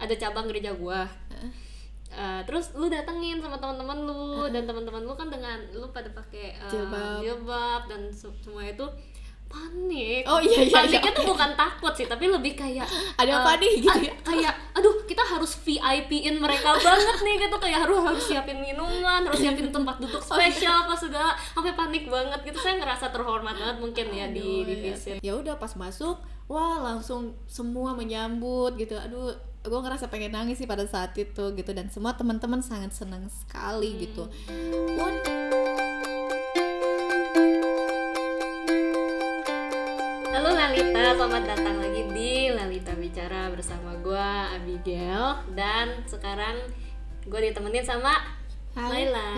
ada cabang gereja gua. Terus lu datengin sama teman-teman lu, dan teman-teman lu kan dengan lu pada pakai jilbab dan semua itu panik. Paniknya tuh bukan takut sih, tapi lebih kayak ada apa nih gitu ya. Kayak aduh, kita harus VIP-in mereka banget nih gitu, kayak harus siapin minuman, harus siapin tempat duduk spesial apa segala, sampai panik banget gitu. Saya ngerasa terhormat banget mungkin ya di visit. Ya udah pas masuk, wah langsung semua menyambut gitu. Aduh, gue ngerasa pengen nangis sih pada saat itu gitu, dan semua teman-teman sangat senang sekali gitu. Halo Lalita, selamat datang lagi di Lalita Bicara bersama gue Abigail, dan sekarang gue ditemenin sama Laila.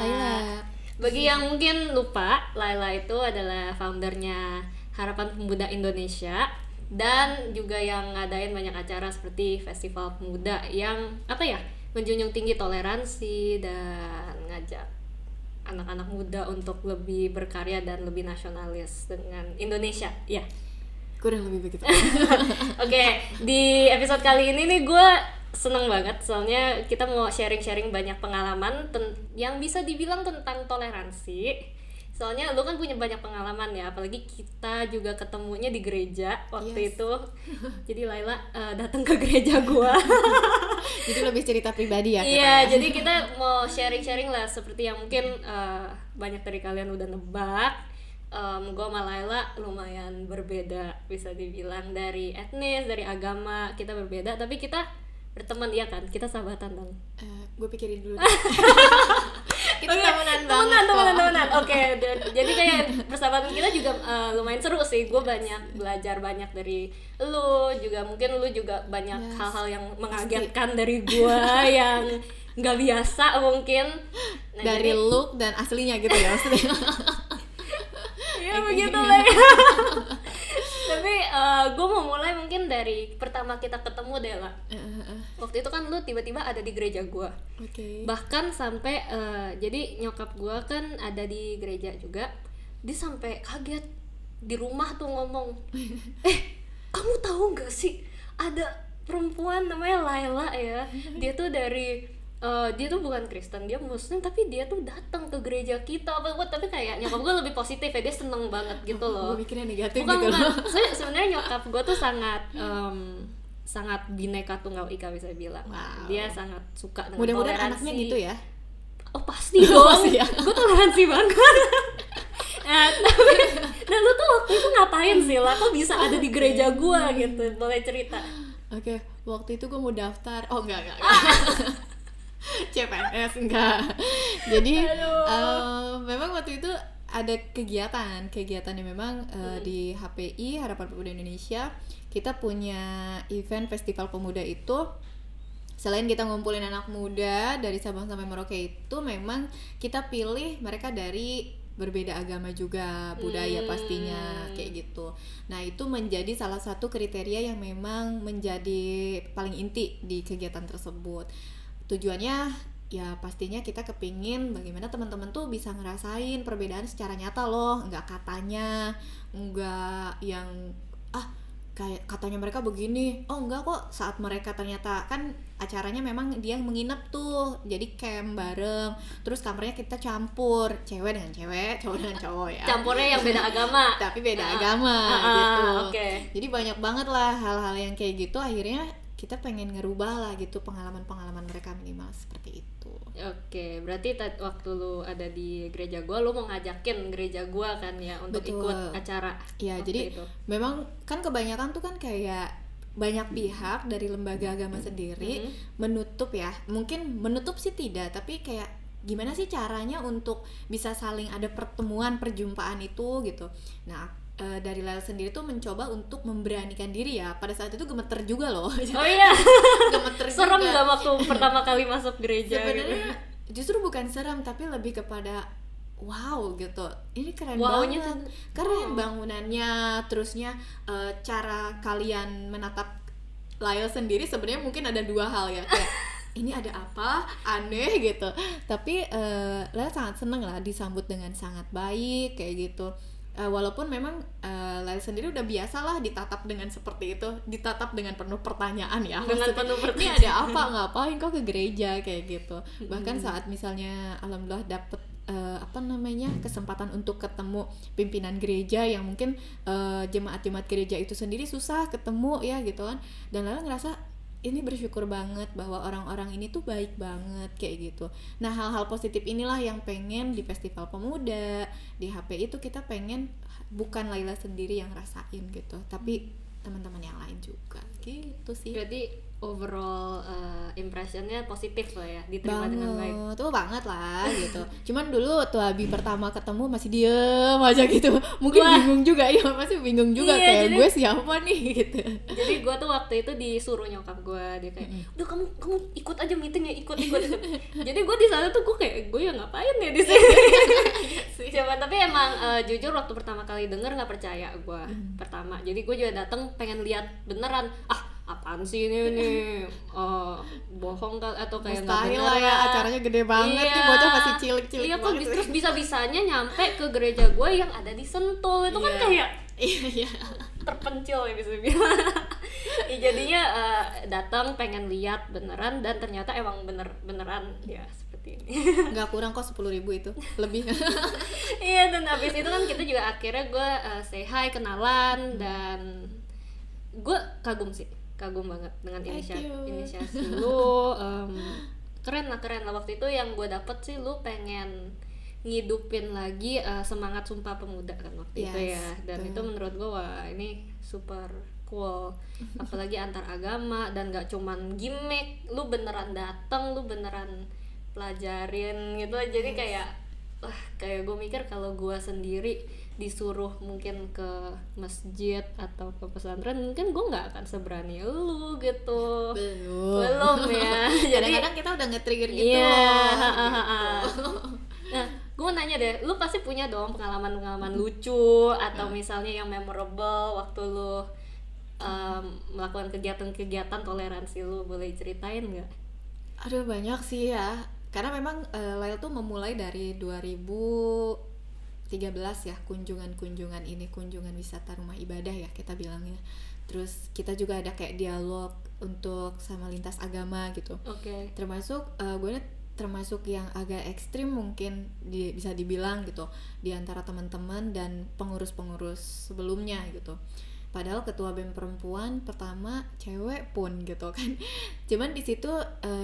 Bagi yang mungkin lupa, Laila itu adalah foundernya Harapan Pemuda Indonesia, dan juga yang ngadain banyak acara seperti Festival Pemuda yang menjunjung tinggi toleransi dan ngajak anak-anak muda untuk lebih berkarya dan lebih nasionalis dengan Indonesia, ya. Kurang lebih begitu. Oke, di episode kali ini nih gue seneng banget, soalnya kita mau sharing-sharing banyak pengalaman yang bisa dibilang tentang toleransi. Soalnya lu kan punya banyak pengalaman ya, apalagi kita juga ketemunya di gereja waktu itu. Jadi Laila datang ke gereja gua. Jadi lebih cerita pribadi ya. Iya, jadi kita mau sharing-sharing lah, seperti yang mungkin banyak dari kalian udah nebak. Gue sama Laila lumayan berbeda, bisa dibilang dari etnis, dari agama kita berbeda, tapi kita berteman, iya kan? Kita sahabatan dong. Gue pikirin dulu. Kita temenan. Oke, jadi kayak persahabatan kita juga lumayan seru sih. Gue belajar banyak dari lu, juga mungkin lu juga banyak hal-hal yang mengagetkan dari gue yang nggak biasa mungkin. Nah, dari look dan aslinya gitu ya maksudnya. Ya begitu lah ya. Tapi gue mau mulai mungkin dari pertama kita ketemu deh lah. Waktu itu kan lu tiba-tiba ada di gereja gue. Bahkan sampai jadi nyokap gue kan ada di gereja juga. Dia sampai kaget di rumah tuh ngomong, kamu tahu nggak sih ada perempuan namanya Laila ya? Dia tuh dia tuh bukan Kristen, dia Muslim, tapi dia tuh datang ke gereja kita. Tapi kayak nyokap gue lebih positif ya, dia seneng banget gitu loh. Gue mikirnya negatif bukan, gitu loh. Sebenarnya nyokap gue tuh sangat bineka tunggal ika, bisa bilang. Wow. Dia sangat suka dengan mudah-mudahan toleransi. Anaknya gitu ya? Oh pasti dong. Gue toleransi banget. Nah lu tuh waktu itu ngapain sih lah? Kok bisa ada di gereja gue gitu? Boleh cerita? Oke, waktu itu gue mau daftar. Oh enggak. CPNS enggak. Jadi memang waktu itu ada kegiatan yang memang di HPI, Harapan Pemuda Indonesia, kita punya event Festival Pemuda itu. Selain kita ngumpulin anak muda dari Sabang sampai Merauke, itu memang kita pilih mereka dari berbeda agama juga, budaya pastinya kayak gitu. Nah itu menjadi salah satu kriteria yang memang menjadi paling inti di kegiatan tersebut. Tujuannya ya pastinya kita kepingin bagaimana teman-teman tuh bisa ngerasain perbedaan secara nyata loh, nggak katanya, nggak yang kayak katanya mereka begini, oh enggak kok, saat mereka ternyata kan acaranya memang dia menginap tuh, jadi camp bareng, terus kamarnya kita campur, cewek dengan cewek, cowok dengan cowok ya, campurnya yang beda agama tapi beda agama gitu. Jadi banyak banget lah hal-hal yang kayak gitu, akhirnya kita pengen ngerubah lah gitu pengalaman mereka minimal seperti itu. Oke, berarti waktu lu ada di gereja gua, lu mau ngajakin gereja gua kan ya untuk ikut acara. Iya, jadi itu memang kan kebanyakan tuh kan kayak banyak pihak dari lembaga agama sendiri menutup ya, mungkin menutup sih tidak, tapi kayak gimana sih caranya untuk bisa saling ada perjumpaan itu gitu. Nah dari Laila sendiri tuh mencoba untuk memberanikan diri ya, pada saat itu gemeter juga loh. Oh iya. Gemeter juga. Serem nggak waktu pertama kali masuk gereja? Sebenarnya justru bukan serem, tapi lebih kepada wow gitu, ini keren Wow-nya banget, keren bangunannya, terusnya cara kalian menatap Laila sendiri sebenarnya mungkin ada dua hal ya, kayak ini ada apa aneh gitu, tapi Laila sangat seneng lah disambut dengan sangat baik kayak gitu. walaupun memang Lail sendiri udah biasa lah ditatap dengan seperti itu, ditatap dengan penuh pertanyaan ya, dengan maksudnya, penuh pertanyaan, ini ada apa, ngapain kok ke gereja kayak gitu. Bahkan saat misalnya alhamdulillah dapet kesempatan untuk ketemu pimpinan gereja yang mungkin jemaat-jemaat gereja itu sendiri susah ketemu ya gitu kan, dan Laila ngerasa ini bersyukur banget bahwa orang-orang ini tuh baik banget kayak gitu. Nah, hal-hal positif inilah yang pengen di Festival Pemuda, di HPI itu kita pengen bukan Laila sendiri yang rasain gitu, tapi teman-teman yang lain juga gitu sih. Berarti overall impressionnya positif lah ya, diterima dengan baik. Tuh banget lah gitu. Cuman dulu tuh Abi pertama ketemu masih diem aja gitu. Mungkin bingung juga ya, masih bingung juga kayak jadi, gue siapa nih gitu. Jadi gue tuh waktu itu disuruh nyokap gue, dia kayak, udah kamu ikut aja meetingnya, ikut. Jadi gue di sana tuh gue kayak gue ya ngapain ya di sini. Cuman tapi emang jujur waktu pertama kali denger nggak percaya gue pertama. Jadi gue juga datang pengen lihat beneran. Apaan sih ini bohong atau kayak nggak bener lah ya, acaranya gede banget nih, bocah masih cilik-cilik iya, banget. Terus bisa-bisanya nyampe ke gereja gue yang ada di Sentul itu kan kayak terpencil ya bisa bilang. Jadinya datang pengen lihat beneran, dan ternyata emang beneran ya seperti ini. Nggak kurang kok 10.000 itu, lebih. Iya, dan abis itu kan kita juga akhirnya gue say hi, kenalan, dan gue kagum banget dengan inisiasi lu. Keren lah waktu itu yang gue dapet sih, lu pengen ngidupin lagi semangat Sumpah Pemuda kan waktu itu ya, dan itu menurut gue wah ini super cool, apalagi antar agama dan gak cuman gimmick, lu beneran dateng, lu beneran pelajarin gitu. Jadi kayak gue mikir kalau gue sendiri disuruh mungkin ke masjid atau ke pesantren, mungkin gue nggak akan seberani lu gitu. Belum ya. Kadang-kadang kita udah nge-trigger gitu. Nah, gue nanya deh, lu pasti punya dong pengalaman lucu atau misalnya yang memorable waktu lu melakukan kegiatan toleransi, lu boleh ceritain nggak? Aduh, banyak sih ya. Karena memang Lail tuh memulai dari 2013 ya, kunjungan wisata rumah ibadah ya kita bilangnya. Terus kita juga ada kayak dialog untuk sama lintas agama gitu. Termasuk gue termasuk yang agak ekstrim mungkin bisa dibilang gitu di antara teman-teman dan pengurus-pengurus sebelumnya gitu. Padahal ketua BEM perempuan pertama cewek pun gitu kan. Cuman di situ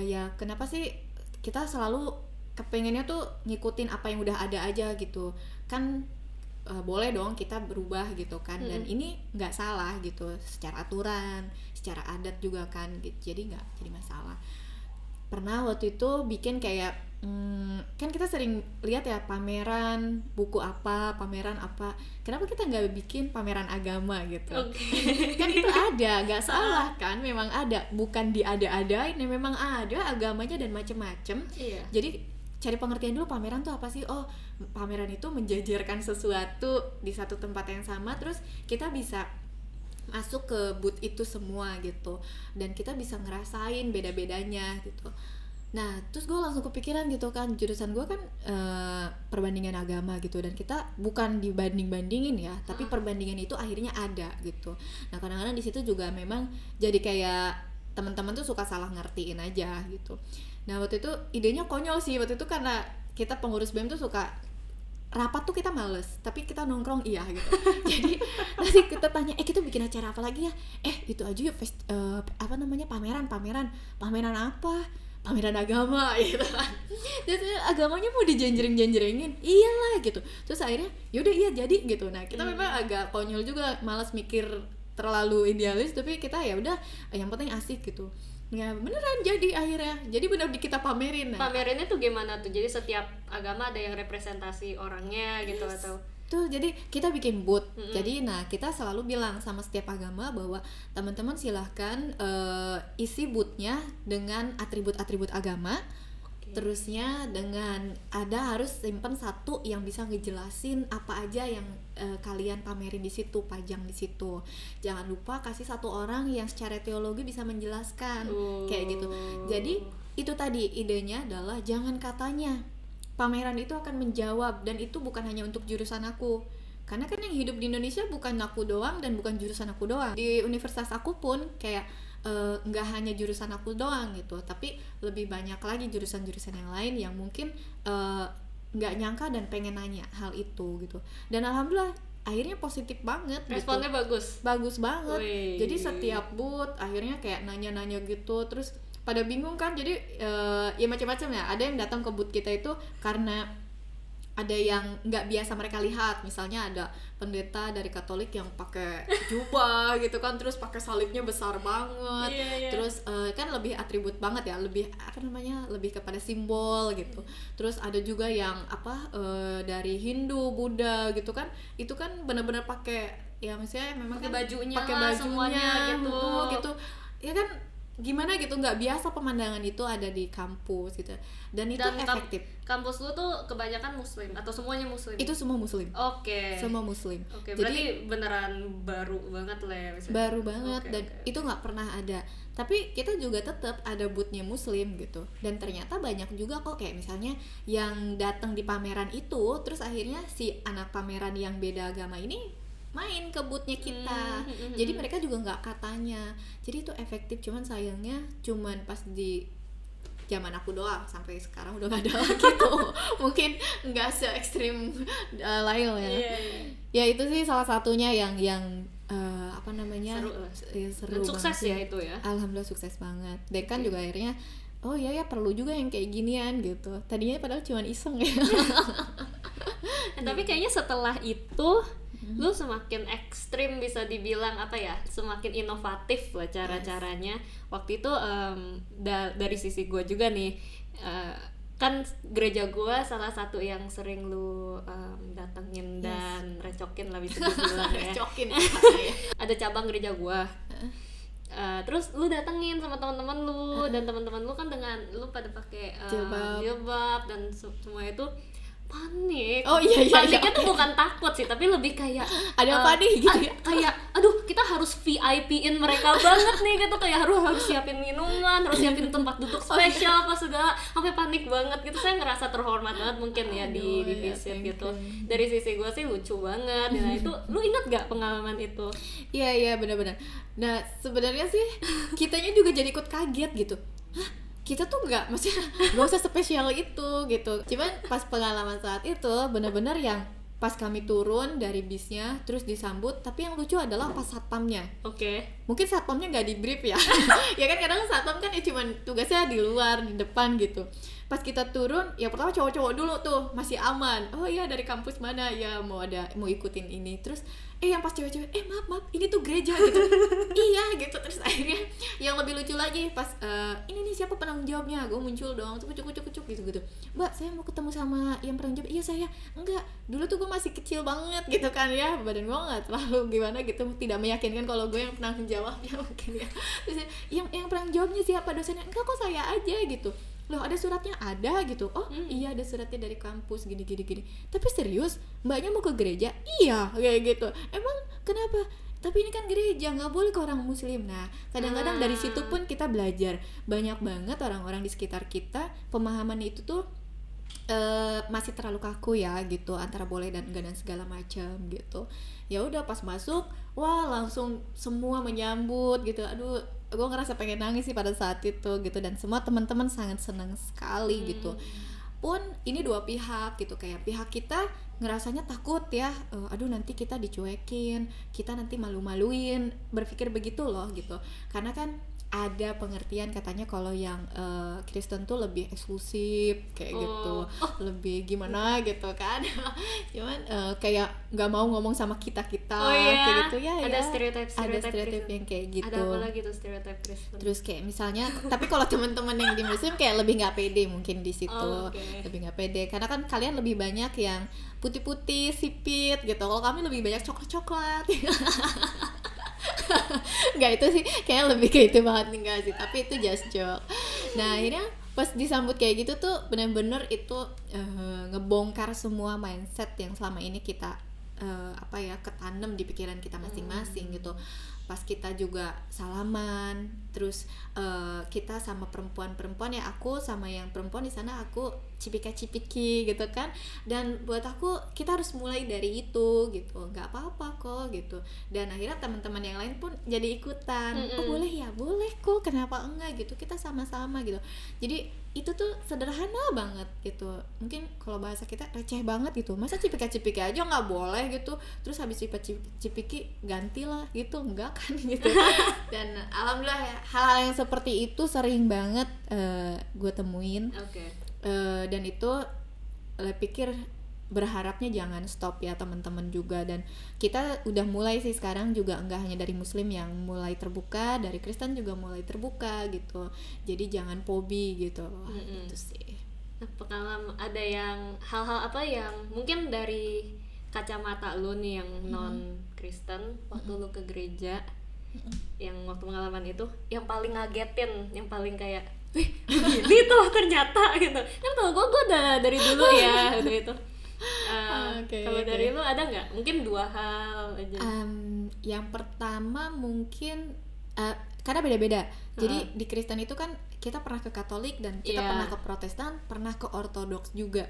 ya kenapa sih kita selalu kepengennya tuh ngikutin apa yang udah ada aja gitu kan, boleh dong kita berubah gitu kan, dan ini nggak salah gitu secara aturan, secara adat juga kan gitu, jadi nggak jadi masalah. Pernah waktu itu bikin kayak kan kita sering lihat ya pameran buku apa, pameran apa, kenapa kita nggak bikin pameran agama gitu? Kan itu ada, nggak salah kan, memang ada, bukan diada-adain, memang ada agamanya dan macem-macem. Jadi cari pengertian dulu pameran tuh apa sih. Oh, pameran itu menjajarkan sesuatu di satu tempat yang sama, terus kita bisa masuk ke booth itu semua gitu, dan kita bisa ngerasain beda-bedanya gitu. Nah, terus gue langsung kepikiran gitu kan, jurusan gue kan perbandingan agama gitu, dan kita bukan dibanding-bandingin ya, tapi perbandingan itu akhirnya ada gitu. Nah, kadang-kadang di situ juga memang jadi kayak teman-teman tuh suka salah ngertiin aja gitu. Nah, waktu itu idenya konyol sih, waktu itu karena kita pengurus BEM tuh suka rapat tuh kita males, tapi kita nongkrong iya gitu. Jadi nanti kita tanya, kita bikin acara apa lagi ya? Itu aja yuk, pameran apa? Pameran agama gitu kan. Terus agamanya mau dijenjreng-jenjrengin, iyalah gitu. Terus akhirnya yaudah iya jadi gitu. Nah, kita memang agak konyol juga, malas mikir terlalu idealis, tapi kita ya udah yang penting asik gitu. Ya beneran jadi akhirnya, jadi bener kita pamerin. Pamerinnya tuh gimana tuh? Jadi setiap agama ada yang representasi orangnya gitu atau? Tuh jadi kita bikin booth. Jadi kita selalu bilang sama setiap agama bahwa teman-teman silahkan isi boothnya dengan atribut-atribut agama. Terusnya dengan harus simpen satu yang bisa ngejelasin apa aja yang kalian pamerin di situ, pajang di situ. Jangan lupa kasih satu orang yang secara teologi bisa menjelaskan kayak gitu. Jadi itu tadi idenya adalah jangan katanya pameran itu akan menjawab, dan itu bukan hanya untuk jurusan aku. karena kan yang hidup di Indonesia bukan aku doang dan bukan jurusan aku doang. Di universitas aku pun kayak nggak hanya jurusan aku doang gitu, tapi lebih banyak lagi jurusan-jurusan yang lain yang mungkin nggak nyangka dan pengen nanya hal itu gitu. Dan alhamdulillah akhirnya positif banget. Responnya gitu. Bagus banget. Wih. Jadi setiap booth akhirnya kayak nanya-nanya gitu, terus pada bingung kan, jadi ya macam-macam ya. Ada yang datang ke booth kita itu karena ada yang nggak biasa mereka lihat, misalnya ada pendeta dari Katolik yang pakai jubah gitu kan, terus pakai salibnya besar banget, terus kan lebih atribut banget ya, lebih apa namanya, lebih kepada simbol gitu. Terus ada juga yang dari Hindu, Buddha gitu kan, itu kan benar-benar pakai ya, misalnya memang pakai kan bajunya, pakai bajunya semuanya gitu ya kan, gimana gitu, nggak biasa pemandangan itu ada di kampus gitu, dan itu efektif. Kampus lu tuh kebanyakan muslim atau semuanya muslim? Itu semua muslim. Oke. Semua muslim. Oke. Jadi berarti beneran baru banget lah ya misalnya. Baru banget. Dan itu nggak pernah ada. Tapi kita juga tetap ada boothnya muslim gitu. Dan ternyata banyak juga kok, kayak misalnya yang datang di pameran itu, terus akhirnya si anak pameran yang beda agama ini main ke boothnya kita. Jadi mereka juga nggak katanya. Jadi itu efektif, cuman sayangnya cuman pas di zaman aku doang, sampai sekarang udah nggak ada lagi tuh. Mungkin nggak se ekstrim Lail ya. Ya itu sih salah satunya yang apa namanya, seru. Dan sukses ya itu ya. Alhamdulillah sukses banget. Dekan juga akhirnya oh iya ya, perlu juga yang kayak ginian gitu. Tadinya padahal cuman iseng ya. Tapi kayaknya setelah itu lu semakin ekstrim, bisa dibilang apa ya, semakin inovatif lah cara-caranya. Waktu itu dari sisi gue juga nih, kan gereja gue salah satu yang sering lu datengin dan recokin lah bisa dibilang ya. Recokin. Ada cabang gereja gue. Terus lu datengin sama teman-teman lu, dan teman-teman lu kan dengan lu pada pakai jilbab dan semua itu panik. Oh iya. Paniknya tuh bukan takut sih, tapi lebih kayak ada panik gitu ya. Kayak aduh, kita harus VIP-in mereka banget nih gitu, kayak harus siapin minuman, harus siapin tempat duduk spesial apa segala, sampai panik banget gitu. Saya ngerasa terhormat banget mungkin ya di visit gitu. Dari sisi gue sih lucu banget. Nah itu lu ingat gak pengalaman itu? Iya benar-benar. Nah sebenarnya sih kitanya juga jadi ikut kaget gitu. Hah? Kita tuh nggak, maksudnya nggak usah spesial itu gitu. Cuman pas pengalaman saat itu benar-benar yang pas kami turun dari bisnya terus disambut, tapi yang lucu adalah pas satpamnya. Mungkin satpamnya nggak di brief ya. Ya kan kadang satpam kan ya cuman tugasnya di luar, di depan gitu. Pas kita turun, ya pertama cowok-cowok dulu tuh masih aman. Oh iya, dari kampus mana ya, mau ikutin ini. Terus yang pas cewek-cewek, maaf ini tuh gereja gitu. Iya gitu. Terus akhirnya yang lebih lucu lagi pas ini nih siapa penanggung jawabnya, gue muncul dong, kucuk gitu. Mbak, saya mau ketemu sama yang penanggung jawab. Iya saya. Enggak, dulu tuh gue masih kecil banget gitu kan ya, badan gue nggak terlalu gimana gitu, tidak meyakinkan kalau gue yang penanggung jawabnya mungkin ya. Terus yang penanggung jawabnya siapa, dosennya? Enggak kok, saya aja gitu. Loh, ada suratnya? Ada gitu. Oh iya, ada suratnya dari kampus gini. Tapi serius, mbaknya mau ke gereja? Iya, kayak gitu. Emang kenapa? Tapi ini kan gereja, nggak boleh ke orang muslim. Nah kadang-kadang dari situ pun kita belajar. Banyak banget orang-orang di sekitar kita pemahaman itu tuh masih terlalu kaku ya gitu, antara boleh dan enggak dan segala macam gitu. Ya udah pas masuk, wah langsung semua menyambut gitu. Aduh, gue ngerasa pengen nangis sih pada saat itu gitu. Dan semua teman-teman sangat senang sekali gitu. Pun ini dua pihak gitu, kayak pihak kita ngerasanya takut ya, aduh nanti kita dicuekin, kita nanti malu-maluin, berpikir begitu loh gitu. Karena kan ada pengertian katanya kalau yang Kristen tuh lebih eksklusif kayak gitu, lebih gimana gitu kan. Cuman kayak nggak mau ngomong sama kita kayak gitu ya. Ada stereotip yang kayak gitu. Ada apa lagi tuh stereotip Kristen? Terus kayak misalnya, tapi kalau teman-teman yang di muslim kayak lebih nggak pede mungkin di situ. Lebih nggak pede karena kan kalian lebih banyak yang putih-putih, sipit gitu. Kalau kami lebih banyak coklat-coklat. Nggak, itu sih kayaknya lebih kayak itu banget, enggak sih, tapi itu just joke. Nah akhirnya pas disambut kayak gitu tuh benar-benar itu ngebongkar semua mindset yang selama ini kita ketanam di pikiran kita masing-masing gitu. pas kita juga salaman, terus kita sama perempuan ya, aku sama yang perempuan di sana aku cipika-cipiki gitu kan. Dan buat aku kita harus mulai dari itu gitu, nggak apa-apa kok gitu. Dan akhirnya teman-teman yang lain pun jadi ikutan, oh boleh ya, boleh kok, kenapa enggak gitu, kita sama-sama gitu. Jadi itu tuh sederhana banget gitu, mungkin kalau bahasa kita receh banget gitu, masa cipika-cipiki aja nggak boleh gitu, terus habis cipika-cipiki gantilah gitu, enggak kan gitu. Dan alhamdulillah ya, hal-hal yang seperti itu sering banget gue temuin. Dan itu pikir berharapnya jangan stop ya teman-teman juga. Dan kita udah mulai sih sekarang juga, enggak hanya dari Muslim yang mulai terbuka, dari Kristen juga mulai terbuka gitu. Jadi jangan fobi gitu. Itu sih. Nah, pengalaman ada yang hal-hal apa yang mungkin dari kacamata lu nih yang non Kristen waktu lu ke gereja, yang waktu pengalaman itu yang paling ngagetin, yang paling kayak gini tuh ternyata gitu. Kan kalau gue udah dari dulu ya udah itu. Kalau dari lu ada nggak? Mungkin 2 hal aja. Yang pertama mungkin karena beda-beda. Jadi di Kristen itu kan kita pernah ke Katolik dan kita pernah ke Protestan, pernah ke Ortodoks juga.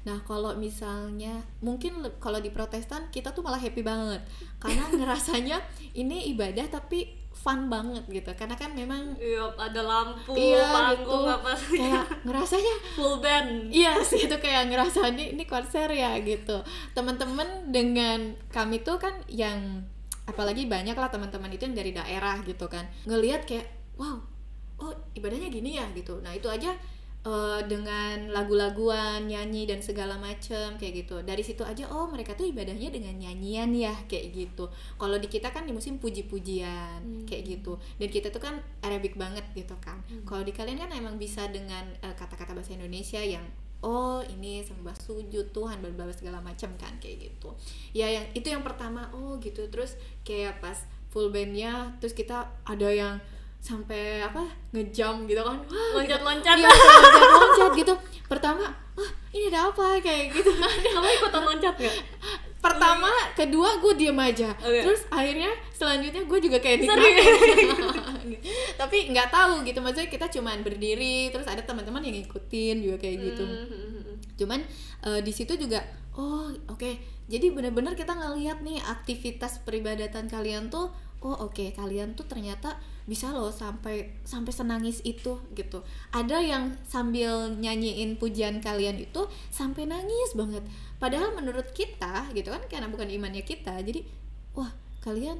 Nah kalau misalnya mungkin kalau di Protestan kita tuh malah happy banget karena ngerasanya ini ibadah tapi fun banget gitu, karena kan memang ada lampu, panggung, gitu. apa sih, kayak ngerasanya full band. Iya sih, itu kayak ngerasanya ini konser ya gitu. Teman-teman dengan kami tuh kan yang apalagi banyak lah teman-teman itu yang dari daerah gitu kan, ngelihat kayak wow, oh ibadahnya gini ya gitu. Nah itu aja dengan lagu-laguan, nyanyi dan segala macem kayak gitu. Dari situ aja oh mereka tuh ibadahnya dengan nyanyian ya kayak gitu. Kalau di kita kan di musim puji-pujian kayak gitu. Dan kita tuh kan Arabic banget gitu kan. Kalau di kalian kan emang bisa dengan kata-kata bahasa Indonesia yang oh ini sembah sujud Tuhan bla segala macam kan kayak gitu. Ya yang itu yang pertama, oh gitu. Terus kayak pas full bandnya terus kita ada yang sampai ngejam gitu kan, loncat-loncat gitu. Pertama ini ada apa kayak gitu. Kamu ikutan loncat gak? Pertama, kedua gue diem aja. Terus akhirnya selanjutnya gue juga kayak tapi nggak tahu gitu, maksudnya kita cuman berdiri terus ada teman-teman yang ngikutin juga kayak gitu. Cuman di situ juga jadi benar-benar kita ngelihat nih aktivitas peribadatan kalian tuh kalian tuh ternyata bisa loh sampai senangis itu gitu. Ada yang sambil nyanyiin pujian kalian itu sampai nangis banget. Padahal menurut kita gitu kan, karena bukan imannya kita, jadi wah kalian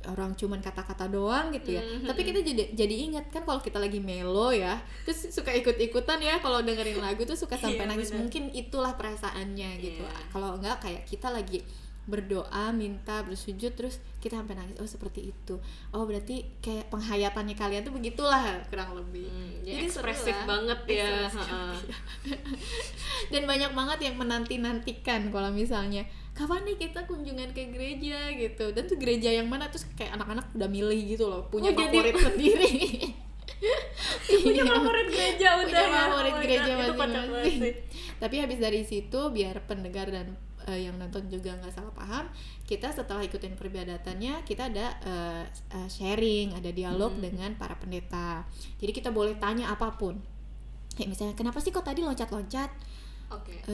orang cuman kata-kata doang gitu ya. Tapi kita jadi ingat kan kalau kita lagi melo ya, terus suka ikut-ikutan ya kalau dengerin lagu tuh suka sampai nangis. Mungkin itulah perasaannya gitu. Kalau enggak kayak kita lagi berdoa, minta, bersujud terus kita sampai nangis. Oh seperti itu. Oh berarti kayak penghayatannya kalian tuh begitulah kurang lebih. Jadi ekspresif banget ya. Dan banyak banget yang menanti-nantikan kalau misalnya kapan nih kita kunjungan ke gereja gitu. Dan tuh gereja yang mana, terus kayak anak-anak udah milih gitu loh, punya favorit sendiri. Punya favorit gereja udah. Punya favorit gereja masing-masing. Tapi habis dari situ biar pendengar dan yang nonton juga nggak salah paham, kita setelah ikutin peribadatannya kita ada sharing, ada dialog dengan para pendeta. Jadi kita boleh tanya apapun, kayak misalnya kenapa sih kok tadi loncat-loncat,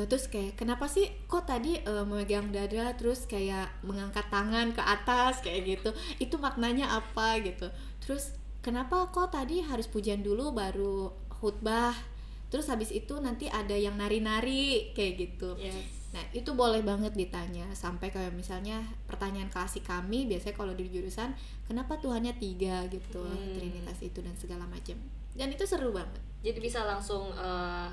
terus kayak kenapa sih kok tadi memegang dada terus kayak mengangkat tangan ke atas kayak gitu, itu maknanya apa gitu. Terus kenapa kok tadi harus pujian dulu baru khutbah, terus habis itu nanti ada yang nari-nari kayak gitu. Nah itu boleh banget ditanya, sampai kayak misalnya pertanyaan klasik kami biasanya kalau di jurusan, kenapa Tuhannya 3 gitu, Trinitas itu dan segala macam. Dan itu seru banget. Jadi bisa langsung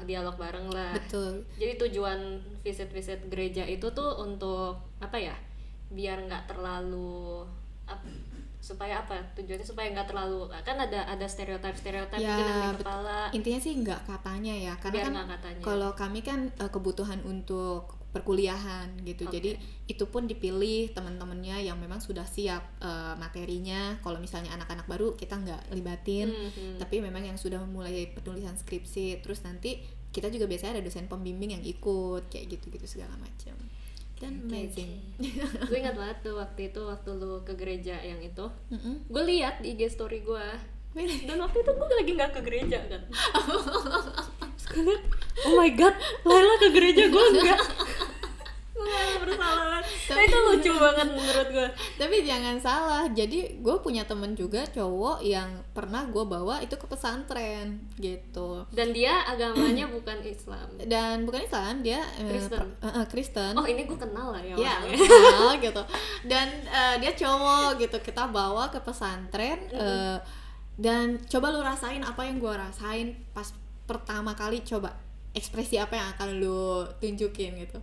dialog bareng lah. Betul. Jadi tujuan visit gereja itu tuh untuk apa ya? Biar nggak terlalu supaya apa? Tujuannya supaya nggak terlalu, kan ada stereotip ya, yang di kepala. Intinya sih nggak katanya ya, karena kan kalau kami kan kebutuhan untuk perkuliahan gitu. Jadi itu pun dipilih teman-temannya yang memang sudah siap materinya. Kalau misalnya anak-anak baru kita nggak libatin, tapi memang yang sudah mulai penulisan skripsi. Terus nanti kita juga biasanya ada dosen pembimbing yang ikut kayak gitu segala macam. dan amazing. Gue ingat banget tuh waktu lu ke gereja yang itu, gue lihat di IG story gue. Dan waktu itu gue lagi nggak ke gereja kan. Terus gue liat, oh my god, Laila ke gereja, gue enggak. Gue gak bersalah. Nah, itu lucu banget menurut gue. Tapi jangan salah, jadi gue punya temen juga cowok yang pernah gue bawa itu ke pesantren gitu. Dan dia agamanya bukan Islam. Dan bukan Islam, dia Kristen. Oh, ini gue kenal lah ya. Iya, kenal gitu. Dan dia cowok gitu, kita bawa ke pesantren. Dan coba lu rasain apa yang gue rasain pas pertama kali, coba ekspresi apa yang akan lu tunjukin gitu.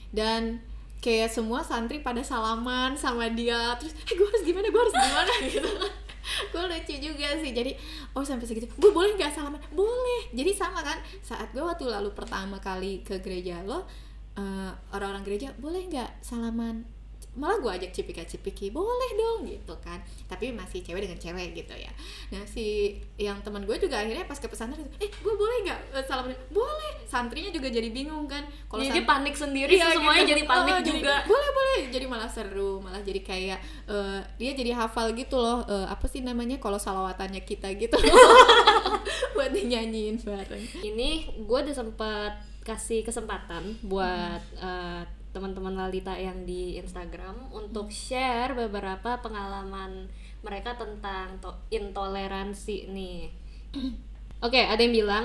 Dan kayak semua santri pada salaman sama dia, terus gue harus gimana gitu. Gue lucu juga sih, jadi sampai segitu, gue boleh nggak salaman? Boleh. Jadi sama kan, saat gue waktu lalu pertama kali ke gereja lo, orang-orang gereja boleh nggak salaman? Malah gue ajak cipika-cipiki, boleh dong gitu kan, tapi masih cewek dengan cewek gitu ya. Nah si yang teman gue juga akhirnya pas ke pesantren, gue boleh nggak salaman? Boleh. Santrinya juga jadi bingung kan, kalau jadi panik sendiri, semuanya gitu. Jadi panik juga. Boleh, jadi malah seru, malah jadi kayak dia jadi hafal gitu loh, apa sih namanya kalau salawatannya kita gitu buat dinyanyiin bareng. Ini gue udah sempat kasih kesempatan buat teman-teman Lalita yang di Instagram untuk share beberapa pengalaman mereka tentang intoleransi nih. Oke, ada yang bilang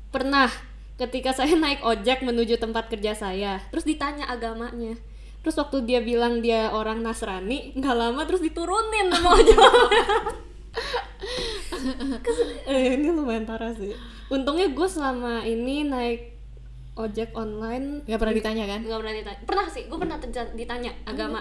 pernah ketika saya naik ojek menuju tempat kerja saya, terus ditanya agamanya. Terus waktu dia bilang dia orang Nasrani, nggak lama terus diturunin sama ojek. Ini lumayan parah sih. Untungnya gue selama ini naik ojek online nggak pernah ditanya kan? Nggak pernah ditanya. Pernah sih, gue pernah ditanya agama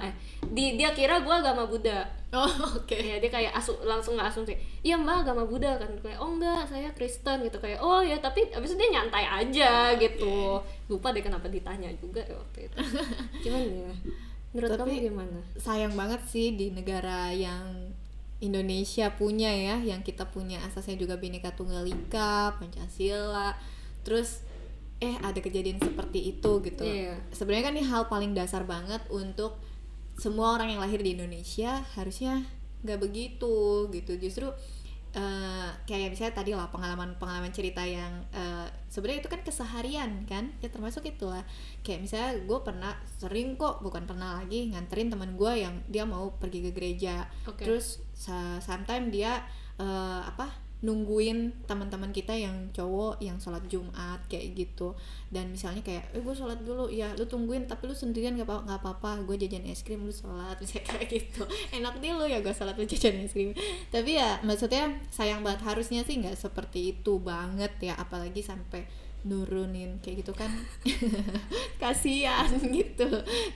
dia kira gue agama Buddha. Oh oke. Ya dia kayak langsung nggak asumsi. Iya mbak agama Buddha kan, kayak oh enggak saya Kristen gitu, kayak oh ya tapi abis itu dia nyantai aja gitu. Lupa deh kenapa ditanya juga ya waktu itu. Gimana ya? Menurut kamu gimana? Sayang banget sih di negara yang Indonesia punya ya, yang kita punya asasnya juga Bhinneka Tunggal Ika, Pancasila, terus ada kejadian seperti itu gitu. Sebenarnya kan ini hal paling dasar banget untuk semua orang yang lahir di Indonesia, harusnya nggak begitu gitu. Justru kayak misalnya tadi lah pengalaman cerita yang sebenarnya itu kan keseharian kan ya, termasuk itulah kayak misalnya gue bukan pernah lagi nganterin teman gue yang dia mau pergi ke gereja. Terus sometimes dia nungguin teman-teman kita yang cowok yang sholat Jumat kayak gitu, dan misalnya kayak gue sholat dulu ya, lu tungguin tapi lu sendirian nggak apa-apa, gue jajan es krim lu sholat, misalnya kayak gitu. Enak deh lu ya gue sholat lu jajan es krim. Tapi ya maksudnya sayang banget, harusnya sih nggak seperti itu banget ya, apalagi sampai nurunin kayak gitu kan. Kasian gitu.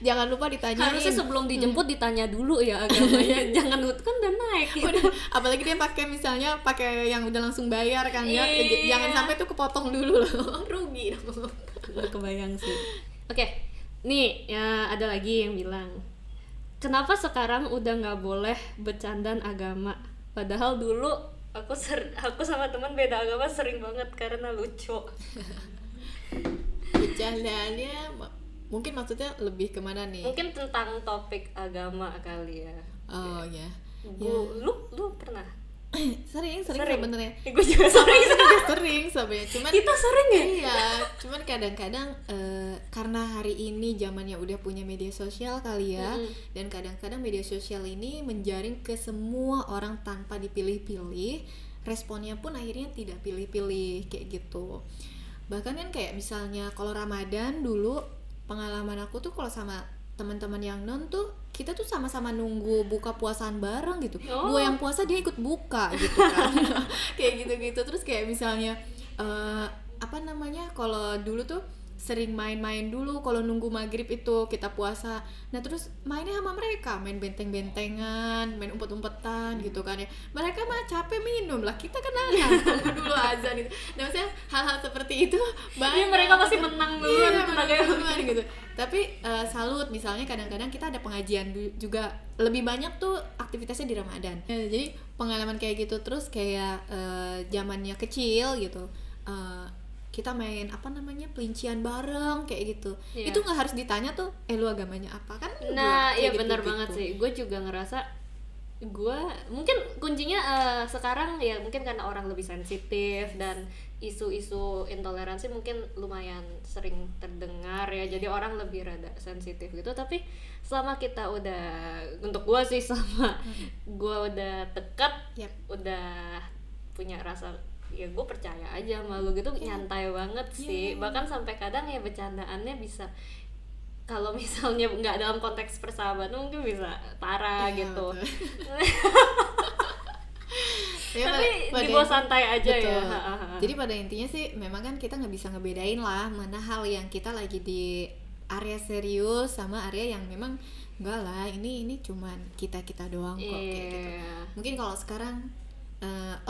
Jangan lupa ditanyain. Harusnya sebelum dijemput ditanya dulu ya agamanya. Jangan kan udah naik gitu. Apalagi dia pakai yang udah langsung bayar kan ya. Jangan sampai tuh kepotong dulu loh. Rugi dong. Gak kebayang sih. Oke. Nih ya ada lagi yang bilang, kenapa sekarang udah nggak boleh bercandaan agama, padahal dulu aku sama teman beda agama sering banget karena lucu. Bercandaannya mungkin maksudnya lebih kemana nih? Mungkin tentang topik agama kali ya. Oh ya. Lu pernah? sering sebenarnya. Gue juga sering sebenarnya. Cuman kita sering ya? Iya, cuman kadang-kadang karena hari ini zamannya udah punya media sosial kali ya, dan kadang-kadang media sosial ini menjaring ke semua orang tanpa dipilih-pilih, responnya pun akhirnya tidak pilih-pilih kayak gitu. Bahkan kan kayak misalnya kalau Ramadan dulu, pengalaman aku tuh kalau sama teman-teman yang non tuh kita tuh sama-sama nunggu buka puasaan bareng gitu. Gue yang puasa dia ikut buka gitu kan. Kayak gitu-gitu. Terus kayak misalnya kalau dulu tuh sering main-main dulu kalau nunggu maghrib itu kita puasa. Nah terus mainnya sama mereka, main benteng-bentengan, main umpet-umpetan gitu kan ya. Mereka mah capek minum lah, kita kan nunggu dulu azan gitu. Nah maksudnya hal-hal seperti itu banyak. Mereka pasti menang duluan gitu. Tapi salut, misalnya kadang-kadang kita ada pengajian juga, lebih banyak tuh aktivitasnya di Ramadan. Jadi pengalaman kayak gitu, terus kayak zamannya kecil gitu. kita main apa namanya pelincian bareng kayak gitu. Iya. Itu nggak harus ditanya tuh lu agamanya apa kan. Nah iya kayak benar gitu-gitu. banget sih, gue juga ngerasa gue mungkin kuncinya sekarang ya mungkin karena orang lebih sensitif dan isu-isu intoleransi mungkin lumayan sering terdengar ya, jadi orang lebih rada sensitif gitu. Tapi selama kita udah, untuk gue sih selama gue udah dekat, Yap. udah punya rasa ya gue percaya aja sama lu gitu, nyantai banget sih. Bahkan sampai kadang ya bercandaannya bisa, kalau misalnya nggak dalam konteks persahabatan mungkin bisa parah gitu. Ya, tapi pada dibawa santai aja betul. ya. Jadi pada intinya sih memang kan kita nggak bisa ngebedain lah mana hal yang kita lagi di area serius sama area yang memang enggak lah, ini cuman kita doang kok kayak gitu. Mungkin kalau sekarang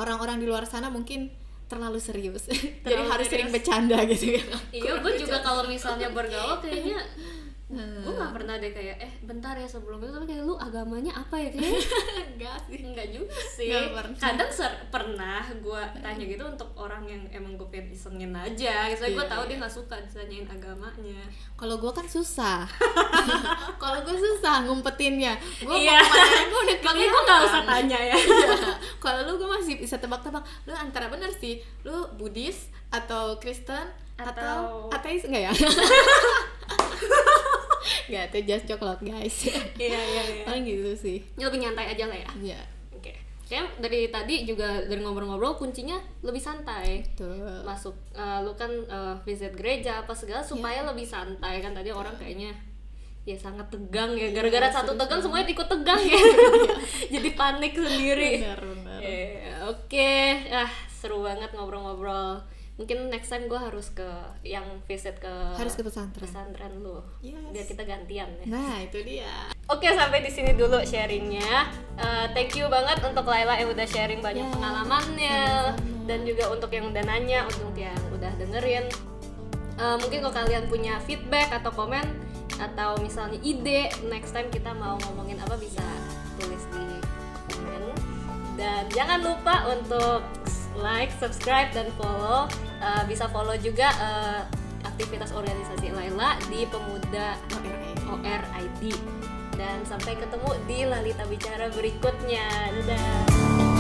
orang-orang di luar sana mungkin terlalu serius. Jadi harus sering bercanda gitu ya. Iya, gue juga kalau misalnya bergaul kayaknya gue nggak pernah deh kayak bentar ya sebelum itu, tapi kayak lu agamanya apa ya, kayaknya enggak juga sih. Kadang pernah gue tanya gitu untuk orang yang emang gue pengen isengin aja, soalnya gue tahu dia nggak suka ditanyain agamanya. Kalau gue kan susah. Kalau gue susah ngumpetinnya. Gue Iya. gue udah makanya gue nggak usah tanya ya. Kalau lu gue masih bisa tebak-tebak. Lu antara bener sih, lu Buddhis atau Kristen atau ateis enggak ya? Nggak, itu just coklat guys. Iya. Paling gitu sih. Ya, lebih nyantai aja lah ya. Iya. Oke. Kayak dari tadi juga dari ngobrol-ngobrol kuncinya lebih santai. Betul. Masuk lu kan visit gereja apa segala supaya lebih santai kan. Tadi orang kayaknya ya sangat tegang ya, gara-gara satu tegang semuanya ikut tegang ya. Jadi panik sendiri. Benar. Oke. Seru banget ngobrol-ngobrol. Mungkin next time gue harus ke pesantren lu. Yes. Biar kita gantian ya. Nah, itu dia. Oke, sampai di sini dulu sharingnya. Thank you banget untuk Laila yang udah sharing banyak pengalamannya, dan juga untuk yang udah nanya, untuk yang udah dengerin. Mungkin kalau kalian punya feedback atau komen atau misalnya ide next time kita mau ngomongin apa, bisa tulis di komen. Dan jangan lupa untuk like, subscribe, dan follow. Bisa follow juga aktivitas organisasi Laila di Pemuda ORID. Dan sampai ketemu di Lalita Bicara berikutnya. Dadah.